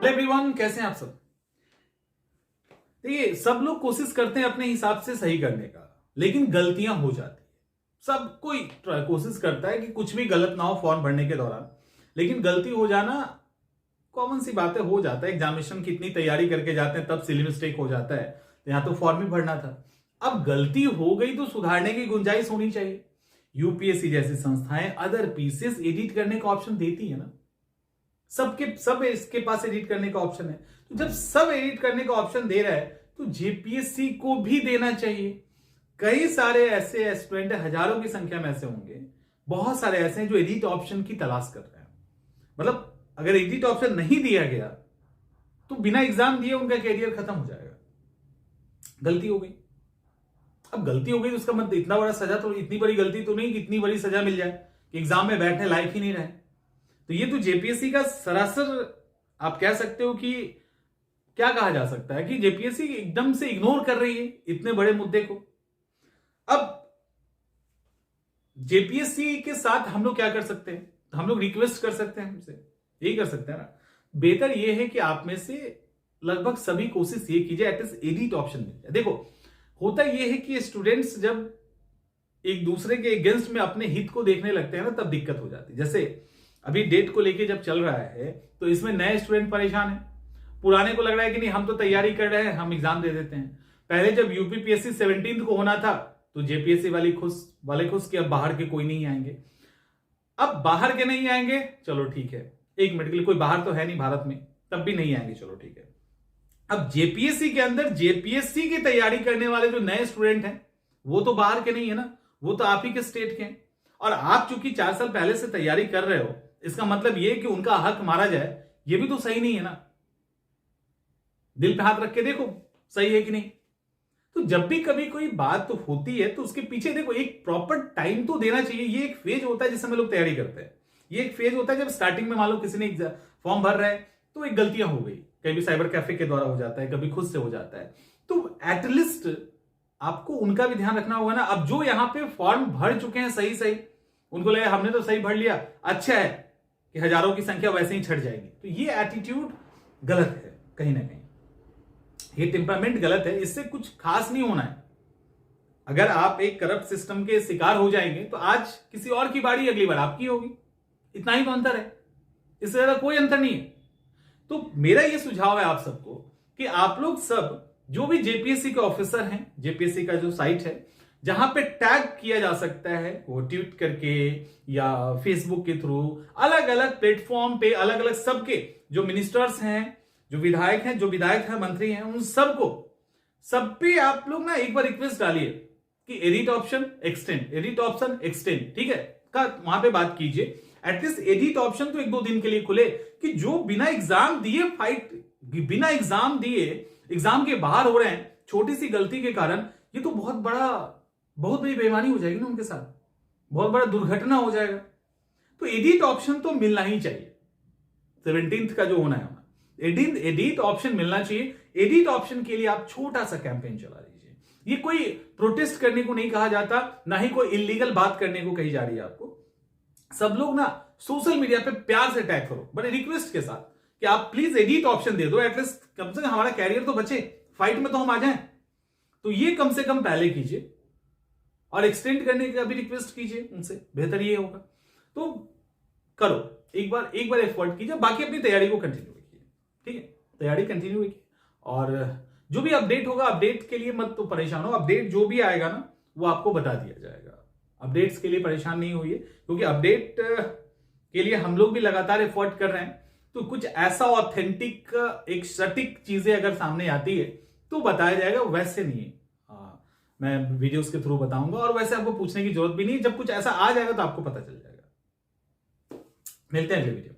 Hello everyone, कैसे हैं आप सब। देखिए, सब लोग कोशिश करते हैं अपने हिसाब से सही करने का, लेकिन गलतियां हो जाती है। सब कोई कोशिश करता है कि कुछ भी गलत ना हो फॉर्म भरने के दौरान, लेकिन गलती हो जाना कॉमन सी बात है, हो जाता है। एग्जामिनेशन की इतनी तैयारी करके जाते हैं, तब सिली मिस्टेक हो जाता है। यहां तो फॉर्म ही भरना था। अब गलती हो गई तो सुधारने की गुंजाइश होनी चाहिए। यूपीएससी जैसी संस्थाएं अदर पीसेस एडिट करने का ऑप्शन देती है ना। सब इसके पास एडिट करने का ऑप्शन है। तो जब सब एडिट करने का ऑप्शन दे रहा है तो जेपीएससी को भी देना चाहिए। कई सारे ऐसे स्टूडेंट, हजारों की संख्या में ऐसे होंगे, बहुत सारे ऐसे हैं जो एडिट ऑप्शन की तलाश कर रहे हैं। मतलब अगर एडिट ऑप्शन नहीं दिया गया तो बिना एग्जाम दिए उनका कैरियर खत्म हो जाएगा। गलती हो गई, अब गलती हो गई तो उसका मतलब इतना बड़ा सजा, तो इतनी बड़ी गलती तो नहीं कि इतनी बड़ी सजा मिल जाए कि एग्जाम में बैठने लायक ही नहीं रहे। तो ये तो जेपीएससी का सरासर, आप कह सकते हो कि क्या कहा जा सकता है कि जेपीएससी एकदम से इग्नोर कर रही है इतने बड़े मुद्दे को। अब जेपीएससी के साथ हम लोग क्या कर सकते हैं, तो हम लोग रिक्वेस्ट कर सकते हैं, हमसे यही कर सकते हैं ना। बेहतर यह है कि आप में से लगभग सभी कोशिश ये कीजिए एटलीस्ट एडिट ऑप्शन मिल जाए। देखो, होता यह है कि स्टूडेंट्स जब एक दूसरे के अगेंस्ट में अपने हित को देखने लगते हैं ना, तब दिक्कत हो जाती है। जैसे अभी डेट को लेके जब चल रहा है तो इसमें नए स्टूडेंट परेशान है, पुराने को लग रहा है कि नहीं हम तो तैयारी कर रहे हैं, हम एग्जाम दे देते हैं। पहले जब यूपीपीएससी 17 को होना था तो जेपीएससी वाले खुश कि अब बाहर के कोई नहीं आएंगे। अब बाहर के नहीं आएंगे, चलो ठीक है, एक मिनट के लिए कोई बाहर तो है नहीं भारत में, तब भी नहीं आएंगे, चलो ठीक है। अब जेपीएससी के अंदर जेपीएससी की तैयारी करने वाले जो नए स्टूडेंट हैं वो तो बाहर के नहीं है ना, वो तो आप ही के स्टेट के हैं। और आप चूंकि 4 साल पहले से तैयारी कर रहे हो, इसका मतलब ये कि उनका हक मारा जाए, ये भी तो सही नहीं है ना। दिल पे हाथ रख के देखो सही है कि नहीं। तो जब भी कभी कोई बात तो होती है तो उसके पीछे देखो एक प्रॉपर टाइम तो देना चाहिए। ये एक फेज होता है जिस समय लोग तैयारी करते हैं। ये एक फेज होता है जब स्टार्टिंग में मान लो किसी ने फॉर्म भर रहा है तो एक गलतियां हो गई, कभी साइबर कैफे के द्वारा हो जाता है, कभी खुद से हो जाता है, तो एटलीस्ट आपको उनका भी ध्यान रखना होगा ना। अब जो यहां पे फॉर्म भर चुके हैं सही सही, उनको लगा हमने तो सही भर लिया, अच्छा है कि हजारों की संख्या वैसे ही छट जाएगी, तो ये एटीट्यूड गलत है कहीं ना कहीं। ये टेम्परामेंट गलत है, इससे कुछ खास नहीं होना है। अगर आप एक करप्ट सिस्टम के शिकार हो जाएंगे तो आज किसी और की बारी, अगली बार आपकी होगी। इतना ही तो अंतर है, इससे ज्यादा कोई अंतर नहीं है। तो मेरा ये सुझाव है आप सबको कि आप लोग सब जो भी जेपीएससी के ऑफिसर हैं, जेपीएससी का जो साइट है जहां पे टैग किया जा सकता है, वो ट्वीट करके या फेसबुक के थ्रू, अलग अलग प्लेटफॉर्म पे अलग अलग सबके जो मिनिस्टर्स हैं, जो विधायक हैं, मंत्री हैं, उन सबको सब पे आप लोग ना एक बार रिक्वेस्ट डालिए कि एडिट ऑप्शन एक्सटेंड, ठीक है, का वहां पे बात कीजिए। एटलीस्ट एडिट ऑप्शन तो 1-2 दिन के लिए खुले कि जो बिना एग्जाम दिए एग्जाम के बाहर हो रहे हैं छोटी सी गलती के कारण, ये तो बहुत बड़ी बेईमानी हो जाएगी ना उनके साथ, बहुत बड़ा दुर्घटना हो जाएगा। तो एडिट ऑप्शन तो मिलना ही चाहिए। 17 का जो होना है एडिट ऑप्शन मिलना चाहिए। एडिट ऑप्शन के लिए आप छोटा सा कैंपेन चला दीजिए। ये कोई प्रोटेस्ट करने को नहीं कहा जाता, ना ही कोई इलीगल बात करने को कही जा रही है आपको। सब लोग ना सोशल मीडिया पे प्यार से टैग करो, बड़े रिक्वेस्ट के साथ कि आप प्लीज एडिट ऑप्शन दे दो, एटलीस्ट कम से कम हमारा कैरियर तो बचे, फाइट में तो हम आ जाएं। तो ये कम से कम पहले कीजिए और एक्सटेंड करने का भी रिक्वेस्ट कीजिए उनसे, बेहतर ये होगा। तो करो, एक बार एफर्ट कीजिए, बाकी अपनी तैयारी को कंटिन्यू कीजिए, ठीक है, तैयारी कंटिन्यू कीजिए। और जो भी अपडेट होगा, अपडेट के लिए मत तो परेशान हो, अपडेट जो भी आएगा ना वो आपको बता दिया जाएगा। अपडेट्स के लिए परेशान नहीं होइए, क्योंकि अपडेट के लिए हम लोग भी लगातार एफर्ट कर रहे हैं। तो कुछ ऐसा ऑथेंटिक, एक सटीक चीजें अगर सामने आती है तो बताया जाएगा, वैसे नहीं मैं वीडियोस के थ्रू बताऊंगा, और वैसे आपको पूछने की जरूरत भी नहीं। जब कुछ ऐसा आ जाएगा तो आपको पता चल जाएगा। मिलते हैं अगले वीडियो।